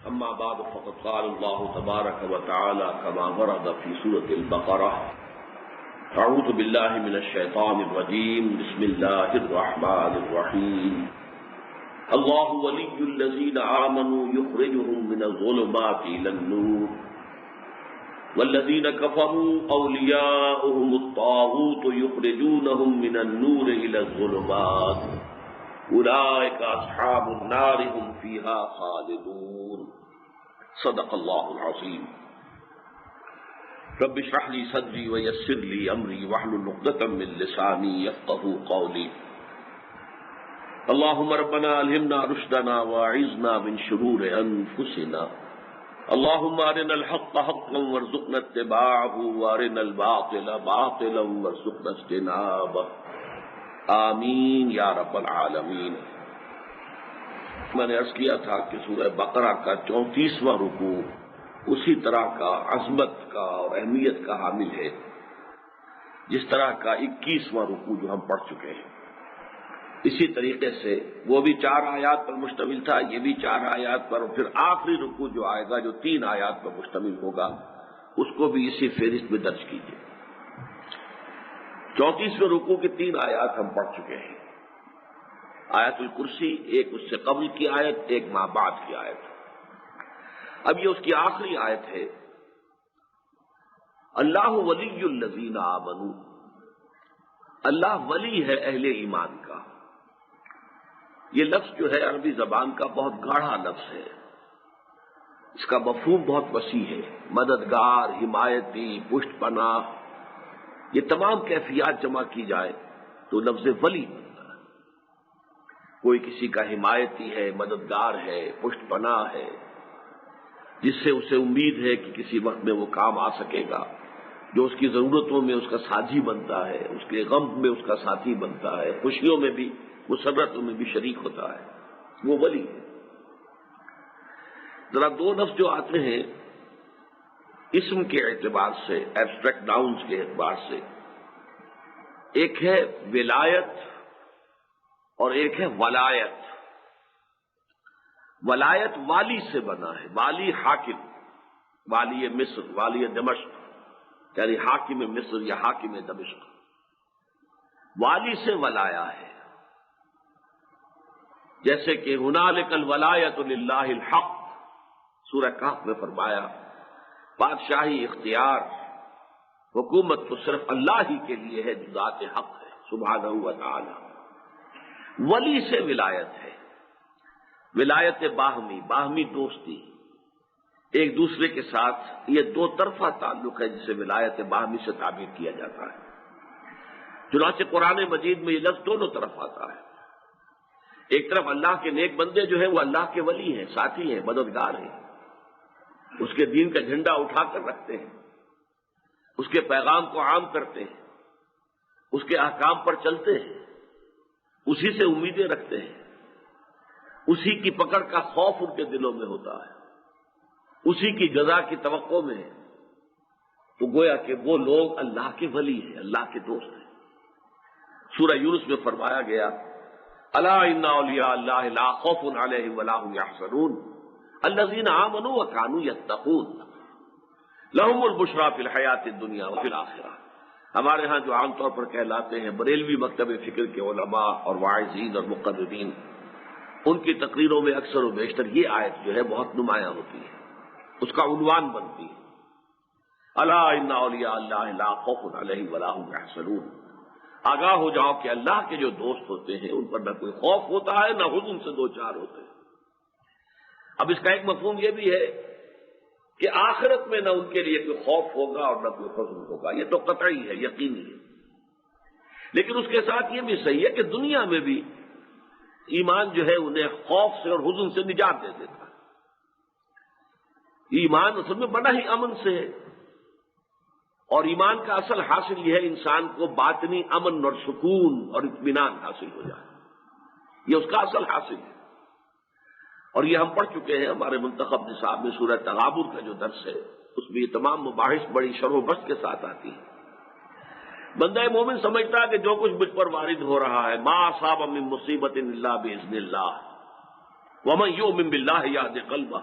أما بعد فقد قال الله تبارك وتعالى كما ورد في سورة البقرة أعوذ بالله من الشيطان الرجيم بسم الله الرحمن الرحيم الله ولي الذين آمنوا يخرجهم من الظلمات إلى النور والذين كفروا أولياؤهم الطاغوت يخرجونهم من النور إلى الظلمات أولئك أصحاب النار هم فيها خالدون صدق الله العظيم رب اشرح لي صدري ويسر لي أمري واحلل عقدة من لساني يفقهوا قولي اللهم ربنا ألهمنا رشدنا وأعذنا من شرور أنفسنا اللهم أرنا الحق حقا وارزقنا اتباعه وأرنا الباطل باطلا وارزقنا اجتنابه آمین یا رب العالمین۔ میں نے عرض کیا تھا کہ سورہ بقرہ کا 34واں رکوع اسی طرح کا عظمت کا اور اہمیت کا حامل ہے جس طرح کا 21واں رکوع جو ہم پڑھ چکے ہیں۔ اسی طریقے سے وہ بھی 4 آیات پر مشتمل تھا، یہ بھی 4 آیات پر، اور پھر آخری رکوع جو آئے گا جو 3 آیات پر مشتمل ہوگا اس کو بھی اسی فہرست میں درج کیجیے۔ 34ویں رکوع کی 3 آیات ہم پڑھ چکے ہیں۔ آیت الکرسی، ایک اس سے قبل کی آیت، ایک ماہ بعد کی آیت۔ اب یہ اس کی آخری آیت ہے۔ اللہ ولی الذین آمنوا، اللہ ولی ہے اہل ایمان کا۔ یہ لفظ جو ہے عربی زبان کا بہت گاڑھا لفظ ہے، اس کا مفہوم بہت وسیع ہے، مددگار، حمایتی، پشت پناہ، یہ تمام کیفیات جمع کی جائے تو لفظ ولی بنتا ہے۔ کوئی کسی کا حمایتی ہے، مددگار ہے، پشت پناہ ہے، جس سے اسے امید ہے کہ کسی وقت میں وہ کام آ سکے گا، جو اس کی ضرورتوں میں اس کا ساتھی بنتا ہے، اس کے غم میں اس کا ساتھی بنتا ہے، خوشیوں میں بھی، مسرتوں میں بھی شریک ہوتا ہے، وہ ولی ہے۔ ذرا 2 لفظ جو آتے ہیں اسم کے اعتبار سے، ایبسٹریکٹ ناؤنز کے اعتبار سے، ایک ہے ولایت اور ایک ہے ولایت۔ ولایت والی سے بنا ہے، والی حاکم، والی مصر، والی دمشق، یعنی حاکم مصر یا حاکم دمشق، والی سے ولایا ہے۔ جیسے کہ ہنالک الولایۃ للہ الحق، سورہ کہف میں فرمایا بادشاہی، اختیار، حکومت تو صرف اللہ ہی کے لیے ہے جو ذات حق ہے سبحانہ و تعالی۔ ولی سے ولایت ہے، ولایت باہمی، باہمی دوستی، ایک دوسرے کے ساتھ یہ 2 طرفہ تعلق ہے جسے ولایت باہمی سے تعبیر کیا جاتا ہے۔ چنانچہ قرآن مجید میں یہ لفظ دونوں طرف آتا ہے۔ ایک طرف اللہ کے نیک بندے جو ہیں وہ اللہ کے ولی ہیں، ساتھی ہیں، مددگار ہیں، اس کے دین کا جھنڈا اٹھا کر رکھتے ہیں، اس کے پیغام کو عام کرتے ہیں، اس کے احکام پر چلتے ہیں، اسی سے امیدیں رکھتے ہیں، اسی کی پکڑ کا خوف ان کے دلوں میں ہوتا ہے، اسی کی جزا کی توقع میں ہے، تو گویا کہ وہ لوگ اللہ کے ولی ہیں، اللہ کے دوست ہیں۔ سورہ یونس میں فرمایا گیا الا ان اولیاء اللہ لا خوف علیہم ولا هم یحزنون الذین آمنوا وکانوا یتقون لہم البشریٰ فی الحیات الدنیا وفی الآخرہ۔ ہمارے ہاں جو عام طور پر کہلاتے ہیں بریلوی مکتب فکر کے علماء اور واعظین اور مقررین، ان کی تقریروں میں اکثر و بیشتر یہ آیت جو ہے بہت نمایاں ہوتی ہے، اس کا عنوان بنتی ہے الا ان اولیاء اللہ لا خوف علیہم ولا هم یحزنون۔ آگاہ ہو جاؤ کہ اللہ کے جو دوست ہوتے ہیں ان پر نہ کوئی خوف ہوتا ہے، نہ حزن سے 2 چار ہوتے ہیں۔ اب اس کا ایک مفہوم یہ بھی ہے کہ آخرت میں نہ ان کے لیے کوئی خوف ہوگا اور نہ کوئی حزن ہوگا، یہ تو قطعی ہے، یقینی ہے۔ لیکن اس کے ساتھ یہ بھی صحیح ہے کہ دنیا میں بھی ایمان جو ہے انہیں خوف سے اور حزن سے نجات دے دیتا ہے۔ ایمان اصل میں بڑا ہی امن سے ہے، اور ایمان کا اصل حاصل یہ ہے انسان کو باطنی امن اور سکون اور اطمینان حاصل ہو جائے، یہ اس کا اصل حاصل ہے۔ اور یہ ہم پڑھ چکے ہیں ہمارے منتخب نصاب میں سورہ تغابن کا جو درس ہے، اس میں یہ تمام مباحث بڑی شرح و بسط کے ساتھ آتی ہیں۔ بندہ مومن سمجھتا ہے کہ جو کچھ مجھ پر وارد ہو رہا ہے، ما اصاب من مصیبت الا باذن اللہ ومن یؤمن باللہ یہد قلبہ،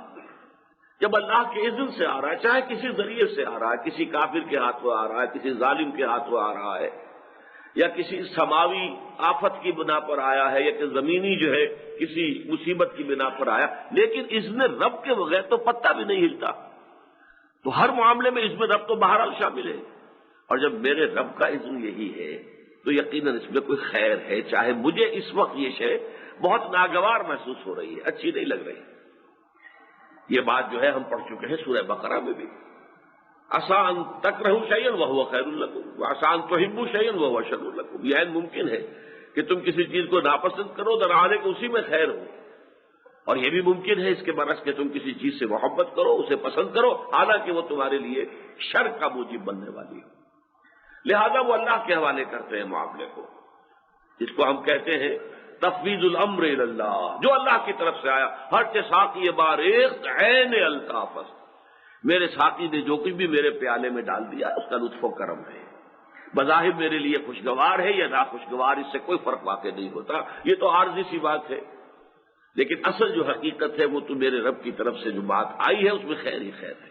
جب اللہ کے اذن سے آ رہا ہے، چاہے کسی ذریعے سے آ رہا ہے، کسی کافر کے ہاتھوں آ رہا ہے، کسی ظالم کے ہاتھوں آ رہا ہے، یا کسی سماوی آفت کی بنا پر آیا ہے، یا کہ زمینی جو ہے کسی مصیبت کی بنا پر آیا، لیکن اذن رب کے بغیر تو پتہ بھی نہیں ہلتا. تو ہر معاملے میں اذن رب تو بہرحال شامل ہے. اور جب میرے رب کا اذن یہی ہے تو یقیناً اس میں کوئی خیر ہے، چاہے مجھے اس وقت یہ شے بہت ناگوار محسوس ہو رہی ہے، اچھی نہیں لگ رہی. یہ بات جو ہے ہم پڑھ چکے ہیں سورہ بقرہ میں بھی. عسیٰ ان تکرہوا شیئا وہو خیر لکم وعسیٰ ان تحبوا شیئا وہو شر لکم. یہ ممکن ہے کہ تم کسی چیز کو ناپسند کرو در حالے کہ اسی میں خیر ہو، اور یہ بھی ممکن ہے اس کے برعکس کہ تم کسی چیز سے محبت کرو، اسے پسند کرو، حالانکہ وہ تمہارے لیے شر کا موجب بننے والی ہو. لہذا وہ اللہ کے حوالے کرتے ہیں معاملے کو، جس کو ہم کہتے ہیں تفویض الامر الی اللہ. جو اللہ کی طرف سے آیا، ہر کے ساقی باریک عین الطافت، میرے ساقی نے جو کچھ بھی میرے پیالے میں ڈال دیا اس کا لطف و کرم ہے. بظاہر میرے لیے خوشگوار ہے یا ناخوشگوار، اس سے کوئی فرق واقع نہیں ہوتا، یہ تو عارضی سی بات ہے. لیکن اصل جو حقیقت ہے وہ تو میرے رب کی طرف سے جو بات آئی ہے اس میں خیر ہی خیر ہے.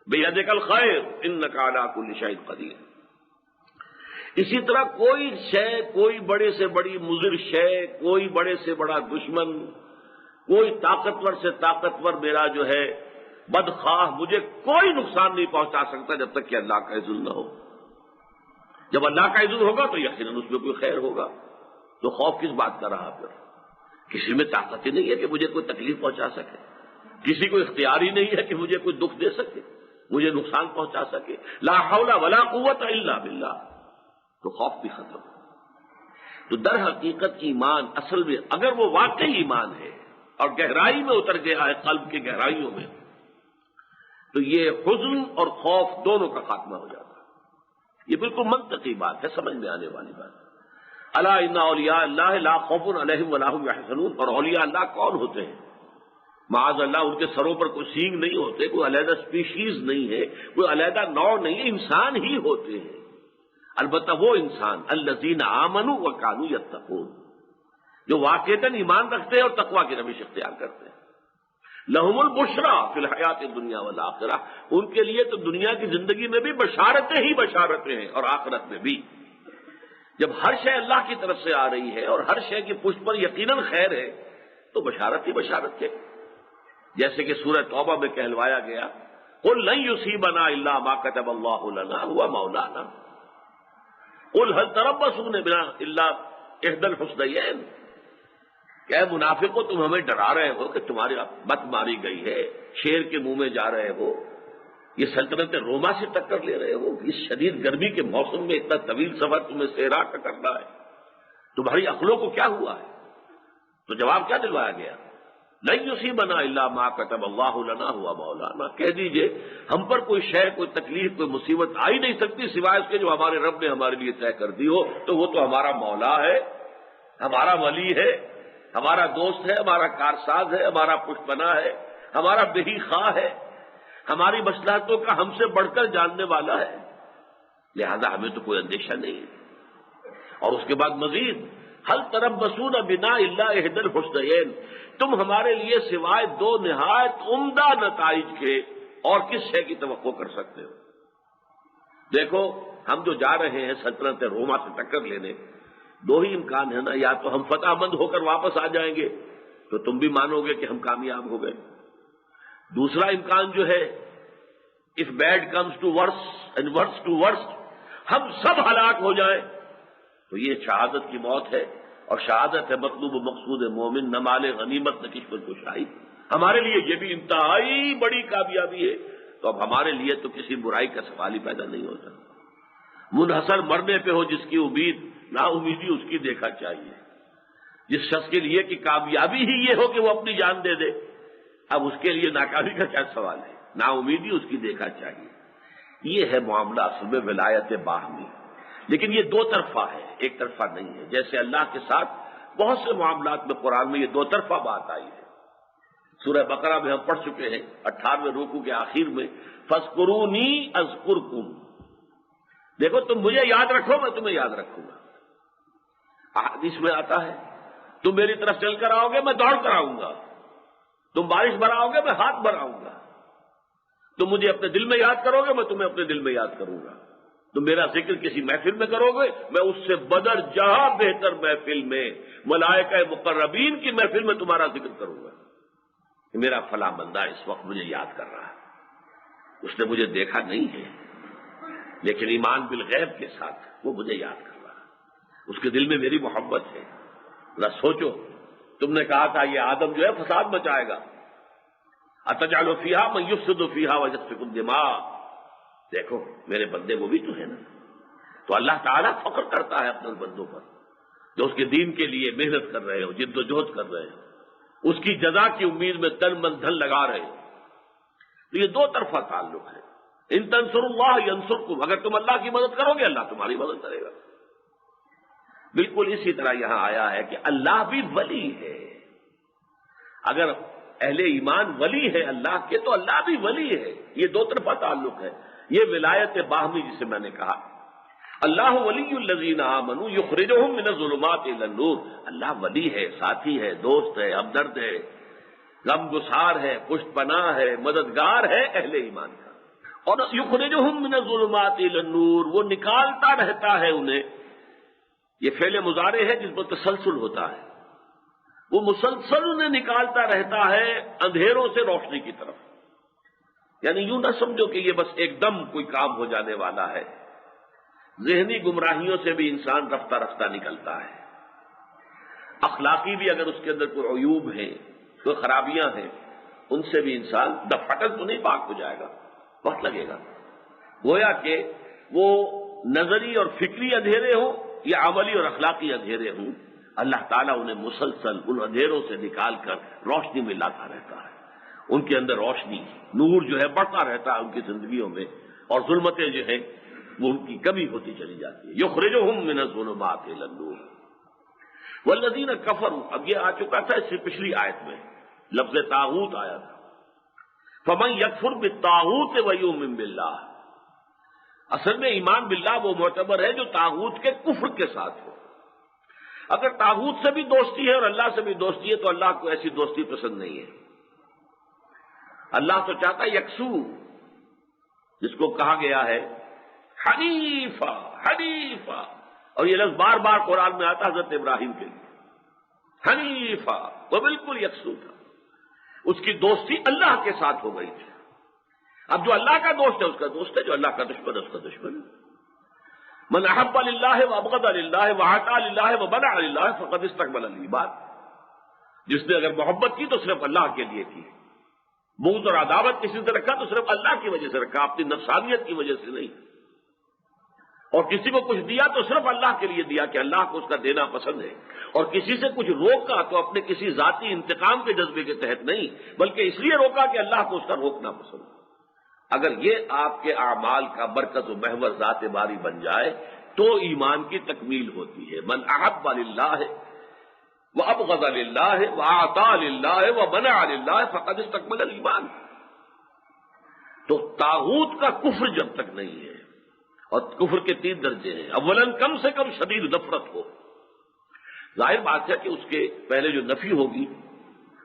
بیدک الخیر انک علی کل شیء قدیر. اسی طرح کوئی شے، کوئی بڑے سے بڑی مضر شے، کوئی بڑے سے بڑا دشمن، کوئی طاقتور سے طاقتور میرا جو ہے بدخواہ مجھے کوئی نقصان نہیں پہنچا سکتا جب تک کہ اللہ کا اذن نہ ہو. جب اللہ کا اذن ہوگا تو یقیناً اس میں کوئی خیر ہوگا. تو خوف کس بات کا رہا پھر؟ کسی میں طاقت ہی نہیں ہے کہ مجھے کوئی تکلیف پہنچا سکے، کسی کو اختیار ہی نہیں ہے کہ مجھے کوئی دکھ دے سکے، مجھے نقصان پہنچا سکے. لا حول ولا قوت الا باللہ. تو خوف بھی ختم. تو در حقیقت ایمان اصل میں اگر وہ واقعی ایمان ہے اور گہرائی میں اتر گیا ہے، قلب کی گہرائیوں میں، تو یہ حزن اور خوف دونوں کا خاتمہ ہو جاتا ہے. یہ بالکل منطقی بات ہے، سمجھ میں آنے والی بات. الا ان اولیاء اللہ لا خوف علیہم ولا هم یحزنون. اور اولیاء اللہ کون ہوتے ہیں؟ معاذ اللہ ان کے سروں پر کوئی سینگ نہیں ہوتے، کوئی علیحدہ اسپیشیز نہیں ہے، کوئی علیحدہ نوع نہیں ہے، انسان ہی ہوتے ہیں. البتہ وہ انسان الذین آمنوا وکانوا یتقون، جو واقعتاً ایمان رکھتے ہیں اور تقوی کی روش اختیار کرتے ہیں. لہم البشریٰ فی الحیات الدنیا والآخرہ. ان کے لیے تو دنیا کی زندگی میں بھی بشارتیں ہی بشارتیں ہیں اور آخرت میں بھی. جب ہر شے اللہ کی طرف سے آ رہی ہے اور ہر شے کی پشت پر یقیناً خیر ہے تو بشارت ہی بشارت ہے. جیسے کہ سورہ توبہ میں کہلوایا گیا قل لن یصیبنا الا ما کتب اللہ لنا هو مولانا قل هل تربصون بنا الا احدى الحسنيين. کہ اے منافقو تم ہمیں ڈرا رہے ہو کہ تمہاری مت ماری گئی ہے، شیر کے منہ میں جا رہے ہو، یہ سلطنت روما سے ٹکر لے رہے ہو، اس شدید گرمی کے موسم میں اتنا طویل سفر تمہیں صحرا کا کرنا ہے، تمہاری عقلوں کو کیا ہوا ہے؟ تو جواب کیا دلوایا گیا؟ لن یصیبنا الا ما کتب اللہ لنا هو مولانا. کہہ دیجئے ہم پر کوئی شے، کوئی تکلیف، کوئی مصیبت آ ہی نہیں سکتی سوائے اس کے جو ہمارے رب نے ہمارے لیے طے کر دی ہو. تو وہ تو ہمارا مولا ہے، ہمارا ولی ہے، ہمارا دوست ہے، ہمارا کارساز ہے، ہمارا پشت پناہ ہے، ہمارا بہی خواہ ہے، ہماری مصلحتوں کا ہم سے بڑھ کر جاننے والا ہے. لہذا ہمیں تو کوئی اندیشہ نہیں ہے. اور اس کے بعد مزید ہل تربصون بنا الا احدى الحسنيين. تم ہمارے لیے سوائے دو نہایت عمدہ نتائج کے اور کس شے کی توقع کر سکتے ہو؟ دیکھو ہم جو جا رہے ہیں سلطنت روما سے ٹکر لینے، دو ہی امکان ہے نا. یا تو ہم فتح مند ہو کر واپس آ جائیں گے تو تم بھی مانو گے کہ ہم کامیاب ہو گئے. دوسرا امکان جو ہے if bad comes to worse and worse to worst، ہم سب ہلاک ہو جائیں تو یہ شہادت کی موت ہے. اور شہادت ہے مطلوب و مقصود مومن، نہ مال غنیمت نہ کشمت کشائی. ہمارے لیے یہ بھی انتہائی بڑی کامیابی ہے. تو اب ہمارے لیے تو کسی برائی کا سوال ہی پیدا نہیں ہوتا. منحصر مرنے پہ ہو جس کی امید، نا امیدی اس کی دیکھا چاہیے. جس شخص کے لیے کہ کامیابی ہی یہ ہو کہ وہ اپنی جان دے دے، اب اس کے لیے ناکامی کا کیا سوال ہے؟ نا امیدی اس کی دیکھا چاہیے. یہ ہے معاملہ اصل میں ولایت باہمی. لیکن یہ دو طرفہ ہے، ایک طرفہ نہیں ہے. جیسے اللہ کے ساتھ بہت سے معاملات میں قرآن میں یہ دو طرفہ بات آئی ہے. سورہ بقرہ میں ہم پڑھ چکے ہیں 18ویں رکوع کے آخر میں فاذکرونی اذکرکم. دیکھو تم مجھے یاد رکھو میں تمہیں یاد رکھوں گا. احادیث میں آتا ہے تم میری طرف چل کر آؤ گے میں دوڑ کر آؤں گا، تم بارش برآؤ گے میں ہاتھ برآؤں گا. تم مجھے اپنے دل میں یاد کرو گے، میں تمہیں اپنے دل میں یاد کروں گا. تم میرا ذکر کسی محفل میں کرو گے، میں اس سے بدر جہاں بہتر محفل میں ملائکہ مقربین کی محفل میں تمہارا ذکر کروں گا کہ میرا فلاں بندہ اس وقت مجھے یاد کر رہا ہے. اس نے مجھے دیکھا نہیں ہے لیکن ایمان بالغیب کے ساتھ وہ مجھے یاد کر رہا ہے، اس کے دل میں میری محبت ہے. ذرا سوچو، تم نے کہا تھا یہ آدم جو ہے فساد مچائے گا، اتجعل فیہا من یفسد فیہا ویسفک الدماء. دیکھو میرے بندے وہ بھی تو ہے نا. تو اللہ تعالیٰ فخر کرتا ہے اپنے بندوں پر جو اس کے دین کے لیے محنت کر رہے ہو، جد و جہد کر رہے ہو، اس کی جزا کی امید میں تن من دھن لگا رہے ہو. تو یہ دو طرفہ تعلق ہے. ان تنصروا اللہ ینصرکم، اگر تم اللہ کی مدد کرو گے اللہ تمہاری مدد کرے گا. بالکل اسی طرح یہاں آیا ہے کہ اللہ بھی ولی ہے. اگر اہل ایمان ولی ہے اللہ کے تو اللہ بھی ولی ہے. یہ دو طرفہ تعلق ہے. یہ ولایت باہمی جسے میں نے کہا. اللہ ولی الذین آمنوا یخرجہم من الظلمات الی النور. اللہ ولی ہے، ساتھی ہے، دوست ہے، ہمدرد ہے، غم گسار ہے، پشت پناہ ہے، مددگار ہے اہل ایمان کا. اور یخرجہم من الظلمات الی النور، وہ نکالتا رہتا ہے انہیں. یہ فعل مضارع ہے جس پر تسلسل ہوتا ہے. وہ مسلسل انہیں نکالتا رہتا ہے اندھیروں سے روشنی کی طرف. یعنی یوں نہ سمجھو کہ یہ بس ایک دم کوئی کام ہو جانے والا ہے. ذہنی گمراہیوں سے بھی انسان رفتہ رفتہ نکلتا ہے. اخلاقی بھی اگر اس کے اندر کوئی عیوب ہیں، کوئی خرابیاں ہیں، ان سے بھی انسان دفعتاً تو نہیں پاک ہو جائے گا، وقت لگے گا. گویا کہ وہ نظری اور فکری اندھیرے ہوں یا عملی اور اخلاقی اندھیرے ہوں، اللہ تعالیٰ انہیں مسلسل ان اندھیروں سے نکال کر روشنی میں لاتا رہتا ہے. ان کے اندر روشنی، نور جو ہے بڑھتا رہتا ہے ان کی زندگیوں میں، اور ظلمتیں جو ہیں وہ ان کی کمی ہوتی چلی جاتی ہے. یخرجہم من الظلمات الی النور والذین کفروا. اب یہ آ چکا تھا اس سے پچھلی آیت میں لفظ طاغوت آیا تھا. فمن یکفر بالطاغوت ویؤمن باللہ. اصل میں ایمان باللہ وہ معتبر ہے جو طاغوت کے کفر کے ساتھ ہو. اگر طاغوت سے بھی دوستی ہے اور اللہ سے بھی دوستی ہے تو اللہ کو ایسی دوستی پسند نہیں ہے. اللہ تو چاہتا ہے یکسو، جس کو کہا گیا ہے حنیفہ حنیفہ، اور یہ لفظ بار بار قرآن میں آتا حضرت ابراہیم کے لیے. حنیفہ وہ بالکل یکسو تھا. اس کی دوستی اللہ کے ساتھ ہو گئی تھی. اب جو اللہ کا دوست ہے اس کا دوست ہے، جو اللہ کا دشمن ہے اس کا دشمن ہے. من احب للہ وابغض للہ واعطى للہ ومنع للہ فقد استکمل الایمان. جس نے اگر محبت کی تو صرف اللہ کے لیے کی، بغض اور عداوت کسی سے رکھا تو صرف اللہ کی وجہ سے رکھا، اپنی نفسانیت کی وجہ سے نہیں. اور کسی کو کچھ دیا تو صرف اللہ کے لیے دیا کہ اللہ کو اس کا دینا پسند ہے. اور کسی سے کچھ روکا تو اپنے کسی ذاتی انتقام کے جذبے کے تحت نہیں، بلکہ اس لیے روکا کہ اللہ کو اس کا روکنا پسند ہے. اگر یہ آپ کے اعمال کا مرکز و محور ذات باری بن جائے تو ایمان کی تکمیل ہوتی ہے. من احب للہ وابغض للہ واعطى للہ ومنع للہ فقد استکمل الایمان. تو طاغوت کا کفر جب تک نہیں ہے، اور کفر کے 3 درجے ہیں. اولاً کم سے کم شدید نفرت ہو. ظاہر بات ہے کہ اس کے پہلے جو نفی ہوگی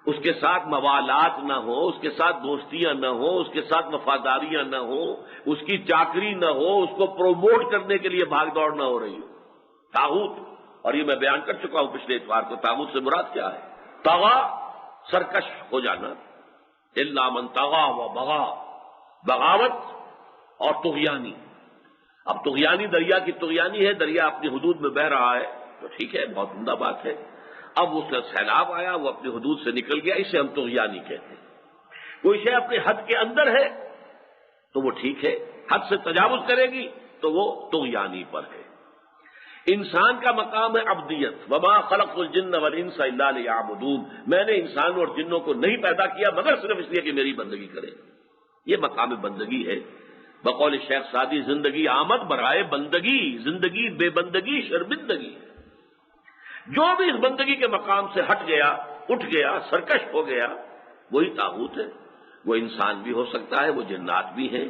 اس کے ساتھ موالات نہ ہو، اس کے ساتھ دوستیاں نہ ہو، اس کے ساتھ وفاداریاں نہ ہو، اس کی چاکری نہ ہو، اس کو پروموٹ کرنے کے لیے بھاگ دوڑ نہ ہو رہی ہو. طاغوت، اور یہ میں بیان کر چکا ہوں پچھلے اتوار کو، طاغوت سے مراد کیا ہے؟ طغا سرکش ہو جانا، الا من طغا و بغا، بغاوت اور طغیانی. اب طغیانی دریا کی طغیانی ہے، دریا اپنی حدود میں بہہ رہا ہے تو ٹھیک ہے، بہت عمدہ بات ہے. اب اس کا سیلاب آیا، وہ اپنی حدود سے نکل گیا، اسے ہم طغیانی کہتے ہیں. کوئی شے اپنے حد کے اندر ہے تو وہ ٹھیک ہے، حد سے تجاوز کرے گی تو وہ طغیانی پر ہے. انسان کا مقام ہے عبدیت. وما خلقت الجن والانس الا لیعبدون. میں نے انسانوں اور جنوں کو نہیں پیدا کیا مگر صرف اس لیے کہ میری بندگی کرے. یہ مقام بندگی ہے. بقول شیخ سعدی، زندگی آمد برائے بندگی، زندگی بے بندگی شرمندگی. جو بھی اس بندگی کے مقام سے ہٹ گیا، اٹھ گیا، سرکش ہو گیا، وہی طاغوت ہے. وہ انسان بھی ہو سکتا ہے، وہ جنات بھی ہیں،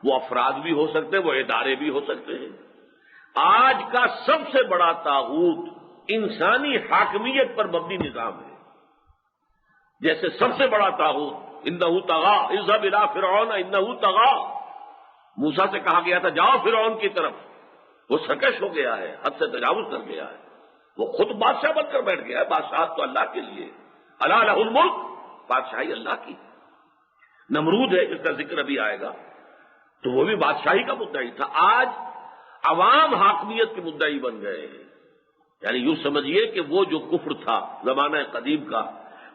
وہ افراد بھی ہو سکتے ہیں، وہ ادارے بھی ہو سکتے ہیں. آج کا سب سے بڑا طاغوت انسانی حاکمیت پر مبنی نظام ہے. جیسے سب سے بڑا طاغوت انہ طغی اذهب الی فرعون انہ طغی، موسیٰ سے کہا گیا تھا جاؤ فرعون کی طرف، وہ سرکش ہو گیا ہے، حد سے تجاوز کر گیا ہے، وہ خود بادشاہ بن کر بیٹھ گیا ہے، بادشاہت تو اللہ کے لیے، الا لہ الملک، بادشاہی اللہ کی۔ نمرود ہے جس کا ذکر ابھی آئے گا، تو وہ بھی بادشاہی کا مدعی تھا، آج عوام حاکمیت کے مدعی بن گئے ہیں۔ یعنی یوں سمجھیے کہ وہ جو کفر تھا زمانہ قدیم کا،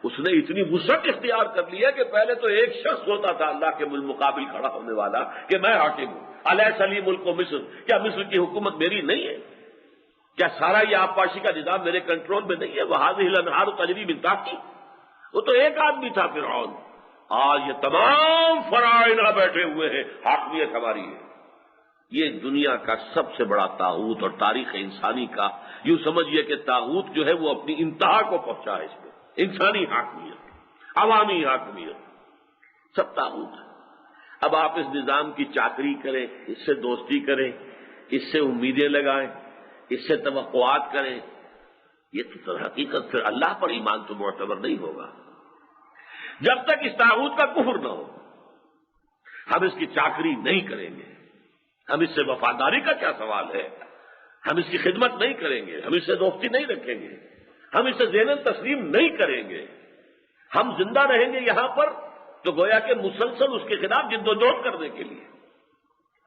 اس نے اتنی وسعت اختیار کر لی ہے کہ پہلے تو ایک شخص ہوتا تھا اللہ کے بالمقابل کھڑا ہونے والا کہ میں حاکم ہوں، الیس لی ملک مصر، کیا مصر کی حکومت میری نہیں ہے؟ کیا سارا یہ آبپاشی کا نظام میرے کنٹرول میں نہیں ہے؟ وہذہ الانہار تجری من تحتی، وہ تو ایک آدمی تھا فرعون، آج یہ تمام فرائض بیٹھے ہوئے ہیں، حاکمیت ہماری ہے۔ یہ دنیا کا سب سے بڑا طاغوت، اور تاریخ انسانی کا یوں سمجھیے کہ طاغوت جو ہے وہ اپنی انتہا کو پہنچا ہے، اس میں انسانی حاکمیت، عوامی حاکمیت، سب طاغوت ہے۔ اب آپ اس نظام کی چاکری کریں، اس سے دوستی کریں، اس سے امیدیں لگائیں، اس سے توقعات کریں، یہ تو حقیقت پھر اللہ پر ایمان تو معتبر نہیں ہوگا۔ جب تک اس طاغوت کا کفر نہ ہو ہم اس کی چاکری نہیں کریں گے، ہم اس سے وفاداری کا کیا سوال ہے، ہم اس کی خدمت نہیں کریں گے، ہم اس سے دوستی نہیں رکھیں گے، ہم اسے ذہناً تسلیم نہیں کریں گے، ہم زندہ رہیں گے یہاں پر تو گویا کہ مسلسل اس کے خلاف جد و جہد کرنے کے لیے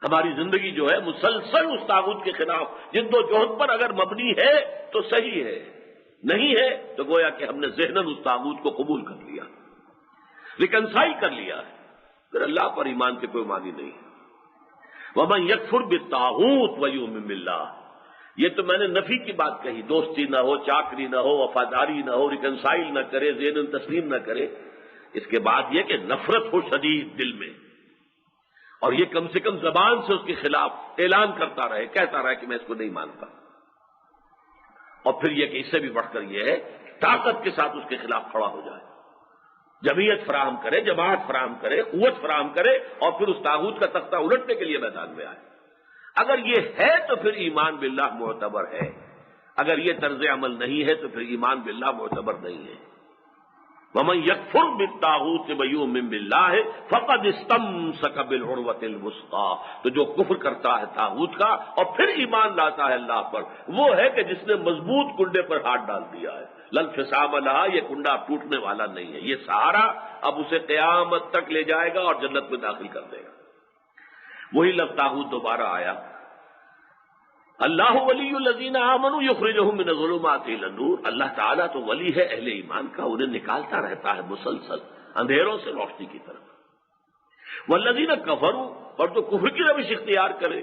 ہماری زندگی جو ہے مسلسل اس طاغوت کے خلاف جد و جہد پر اگر مبنی ہے تو صحیح ہے، نہیں ہے تو گویا کہ ہم نے ذہناً اس طاغوت کو قبول کر لیا، ریکنسائل کر لیا ہے، پھر اللہ پر ایمان کے کوئی معنی نہیں۔ وَمَن يَكْفُرْ بِالطَّاغُوتِ وَيُؤْمِن بِاللَّهِ، یہ تو میں نے نفی کی بات کہی، دوستی نہ ہو، چاکری نہ ہو، وفاداری نہ ہو، ریکنسائل نہ کرے، ذہن تسلیم نہ کرے، اس کے بعد یہ کہ نفرت ہو شدید دل میں، اور یہ کم سے کم زبان سے اس کے خلاف اعلان کرتا رہے، کہتا رہے کہ میں اس کو نہیں مانتا، اور پھر یہ کہ اس سے بھی بڑھ کر یہ ہے طاقت کے ساتھ اس کے خلاف کھڑا ہو جائے، جمعیت فراہم کرے، جماعت فراہم کرے، قوت فراہم کرے، اور پھر اس طاغوت کا تختہ الٹنے کے لیے میدان میں آئے۔ اگر یہ ہے تو پھر ایمان باللہ معتبر ہے، اگر یہ طرز عمل نہیں ہے تو پھر ایمان باللہ معتبر نہیں ہے۔ وَمَن يَكْفُرْ بِالطَّاغُوتِ وَيُؤْمِن بِاللَّهِ فَقَدِ اسْتَمْسَكَ بِالْعُرْوَةِ الْوُثْقَىٰ، تو جو کفر کرتا ہے طاغوت کا اور پھر ایمان لاتا ہے اللہ پر، وہ ہے کہ جس نے مضبوط کنڈے پر ہاتھ ڈال دیا ہے، لن انفصام لہا، یہ کنڈا اب ٹوٹنے والا نہیں ہے، یہ سہارا اب اسے قیامت تک لے جائے گا اور جنت میں داخل کر دے گا۔ وہی لفظ طاغوت دوبارہ آیا، اللہ ولی الذین آمنوا یخرجہم من الظلمات الی النور، اللہ تعالیٰ تو ولی ہے اہل ایمان کا، انہیں نکالتا رہتا ہے مسلسل اندھیروں سے روشنی کی طرف۔ والذین کفروا، اور جو کفر کی روش اختیار کرے،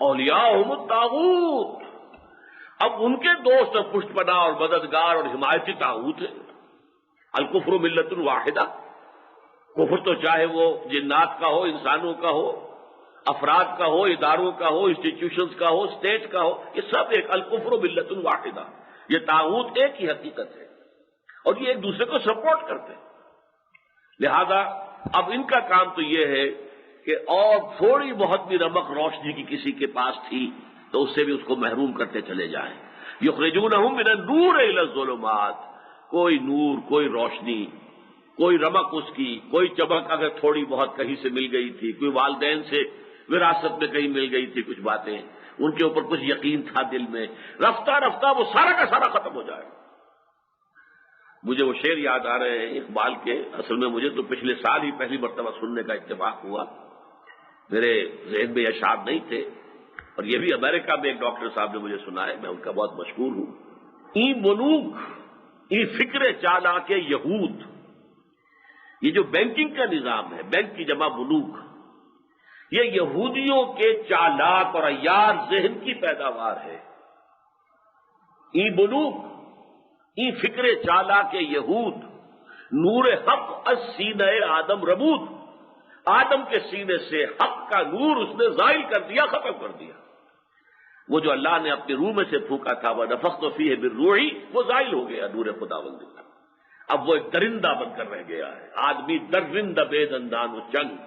اولیاءہم الطاغوت، اب ان کے دوست اور پشت پناہ اور مددگار اور حمایتی طاغوت ہے۔ الکفر ملت واحدہ، کفر تو چاہے وہ جنات کا ہو، انسانوں کا ہو، افراد کا ہو، اداروں کا ہو، انسٹیٹیوشنز کا ہو، اسٹیٹ کا ہو، یہ سب ایک الکفر ملت واحدہ، یہ طاغوت ایک ہی حقیقت ہے اور یہ ایک دوسرے کو سپورٹ کرتے ہیں۔ لہذا اب ان کا کام تو یہ ہے کہ اور تھوڑی بہت بھی رمق روشنی کی کسی کے پاس تھی تو اس سے بھی اس کو محروم کرتے چلے جائیں۔ یخرجونہم من النور الی الظلمات، کوئی نور، کوئی روشنی، کوئی رمق اس کی، کوئی چمک اگر تھوڑی بہت کہیں سے مل گئی تھی، کوئی والدین سے وراثت میں کہیں مل گئی تھی کچھ باتیں، ان کے اوپر کچھ یقین تھا دل میں، رفتہ رفتہ وہ سارا کا سارا ختم ہو جائے۔ مجھے وہ شعر یاد آ رہے ہیں اقبال کے، اصل میں مجھے تو پچھلے سال ہی پہلی مرتبہ سننے کا اتفاق ہوا، میرے ذہن میں اشعار نہیں تھے، اور یہ بھی امریکہ میں ایک ڈاکٹر صاحب نے مجھے سنا ہے، میں ان کا بہت مشکور ہوں۔ ای بنوک ای فکر چالاک یہود، یہ جو بینکنگ کا نظام ہے، بینک کی جمع بنوک، یہ یہودیوں کے چالاک اور عیار ذہن کی پیداوار ہے۔ ای بنوک ای فکر چالاک یہود، نور حق از سینہ آدم ربود، آدم کے سینے سے حق کا نور اس نے زائل کر دیا، ختم کر دیا۔ وہ جو اللہ نے اپنی روح میں سے پھونکا تھا، وَنَفَخْتُ فِيهِ مِن رُوحِي، وہ زائل ہو گیا نور خداوندی کا، اب وہ ایک درندہ بن کر رہ گیا ہے، آدمی درندہ بے دندان و چنگ۔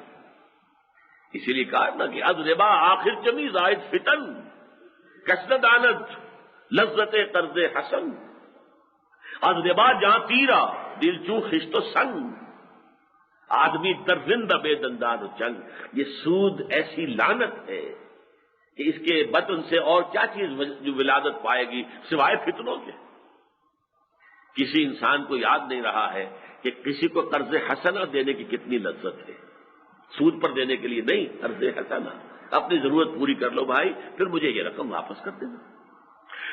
اسی لیے کہا نا کہ از ربا آخر چمی زائد فتن، کسرت آنت لذت قرض حسن، از ربا جہاں تیرا دل چوں خشت و سنگ، آدمی درزند بے دندان چنگ، یہ سود ایسی لعنت ہے کہ اس کے بطن سے اور کیا چیز جو ولادت پائے گی سوائے فتنوں کے۔ کسی انسان کو یاد نہیں رہا ہے کہ کسی کو قرض حسنہ دینے کی کتنی لذت ہے، سود پر دینے کے لیے نہیں، قرض حسنہ، اپنی ضرورت پوری کر لو بھائی، پھر مجھے یہ رقم واپس کر دینا۔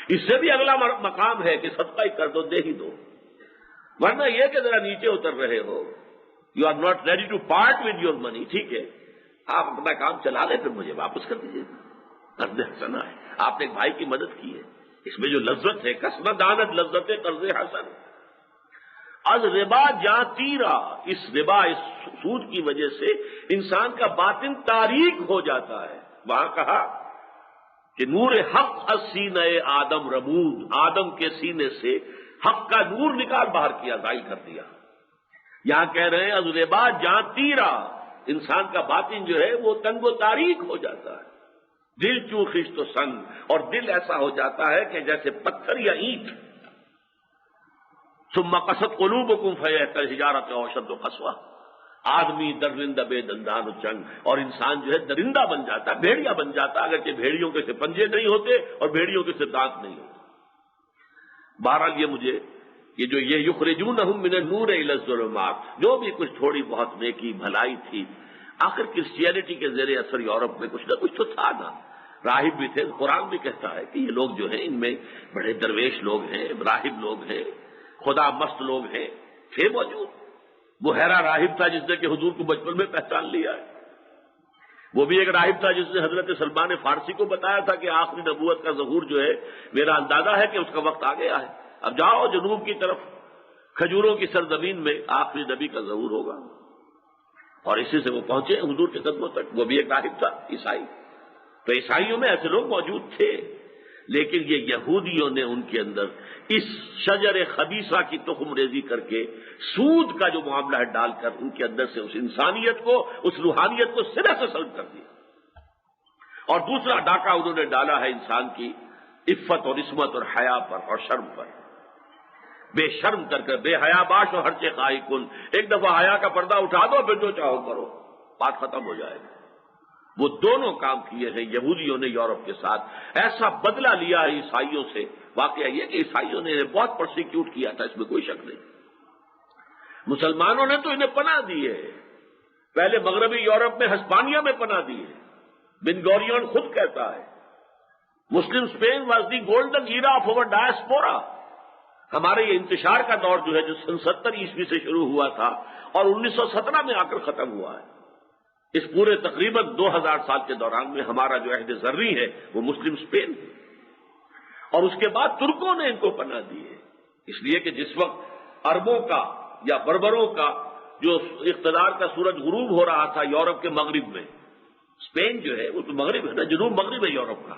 اس سے بھی اگلا مقام ہے کہ صدقہ ہی کر دو، دے ہی دو، ورنہ یہ کہ ذرا نیچے اتر رہے ہو، you are not ready to part with your money, ٹھیک ہے آپ اپنا کام چلا لیں، پھر مجھے واپس کر دیجیے، قرض حسنہ ہے، آپ نے ایک بھائی کی مدد کی ہے، اس میں جو لذت ہے، کسب دانت لذت قرض حسن۔ از ربا جاں تیرا، اس ربا، اس سود کی وجہ سے انسان کا باطن تاریک ہو جاتا ہے۔ وہاں کہا کہ نور حق از سینہ آدم رمود، آدم کے سینے سے حق کا نور نکال باہر کیا، ضائع کر دیا۔ یہاں کہہ رہے ہیں از ربا جاں تیرا، انسان کا باطن جو ہے وہ تنگ و تاریک ہو جاتا ہے، دل چوں خشت و سنگ، اور دل ایسا ہو جاتا ہے کہ جیسے پتھر یا اینٹ۔ ثم قست قلوبکم فہی کالحجارۃ او اشد قسوہ، آدمی درندہ بے دندان چنگ، اور انسان جو ہے درندہ بن جاتا ہے، بھیڑیا بن جاتا ہے، اگرچہ بھیڑیوں کے سے پنجے نہیں ہوتے اور بھیڑیوں کے سے دانت نہیں ہوتے۔ بہرحال یہ جو یخرجونہم من النور الی الظلمات، جو بھی کچھ تھوڑی بہت نیکی بھلائی تھی، آخر کرسچینٹی کے زیر اثر یورپ میں کچھ نہ کچھ تو تھا نا، راہب بھی تھے، قرآن بھی کہتا ہے کہ یہ لوگ جو ہیں ان میں بڑے درویش لوگ ہیں، راہب لوگ ہیں، خدا مست لوگ ہیں، تھے موجود۔ وہ ہیرا راہب تھا جس نے کہ حضور کو بچپن میں پہچان لیا ہے، وہ بھی ایک راہب تھا جس نے حضرت سلمان فارسی کو بتایا تھا کہ آخری نبوت کا ظہور جو ہے میرا اندازہ ہے کہ اس کا وقت آ گیا ہے، اب جاؤ جنوب کی طرف کھجوروں کی سرزمین میں آخری نبی کا ظہور ہوگا، اور اسی سے وہ پہنچے حضور کے قدموں تک۔ وہ بھی ایک راہب تھا، عیسائی، تو عیسائیوں میں ایسے لوگ موجود تھے، لیکن یہ یہودیوں نے ان کے اندر اس شجر خبیثہ کی تخم ریزی کر کے سود کا جو معاملہ ہے ڈال کر ان کے اندر سے اس انسانیت کو، اس روحانیت کو سرے سے سلب کر دیا۔ اور دوسرا ڈاکہ انہوں نے ڈالا ہے انسان کی عفت اور عصمت اور حیا پر اور شرم پر، بے شرم کر کر، بے حیا باش اور ہر چے خائی کن، ایک دفعہ حیا کا پردہ اٹھا دو پھر جو چاہو کرو، بات ختم ہو جائے گی۔ وہ دونوں کام کیے ہیں یہودیوں نے یورپ کے ساتھ، ایسا بدلہ لیا ہے عیسائیوں سے۔ واقعہ یہ کہ عیسائیوں نے انہیں بہت پرسیکیوٹ کیا تھا، اس میں کوئی شک نہیں، مسلمانوں نے تو انہیں پناہ دی ہے، پہلے مغربی یورپ میں ہسپانیہ میں پناہ دی ہے، بن گوریون خود کہتا ہے Muslim Spain was the golden era of our diaspora, ہمارے یہ انتشار کا دور جو ہے جو 70 عیسوی سے شروع ہوا تھا اور 1917 میں آ کر ختم ہوا ہے، اس پورے تقریباً 2000 سال کے دوران میں ہمارا جو عہد زرعی ہے وہ مسلم اسپین ہے، اور اس کے بعد ترکوں نے ان کو پناہ دی ہے، اس لیے کہ جس وقت عربوں کا یا بربروں کا جو اقتدار کا سورج غروب ہو رہا تھا یورپ کے مغرب میں، اسپین جو ہے وہ تو مغرب ہے نا، جنوب مغرب ہے یورپ کا،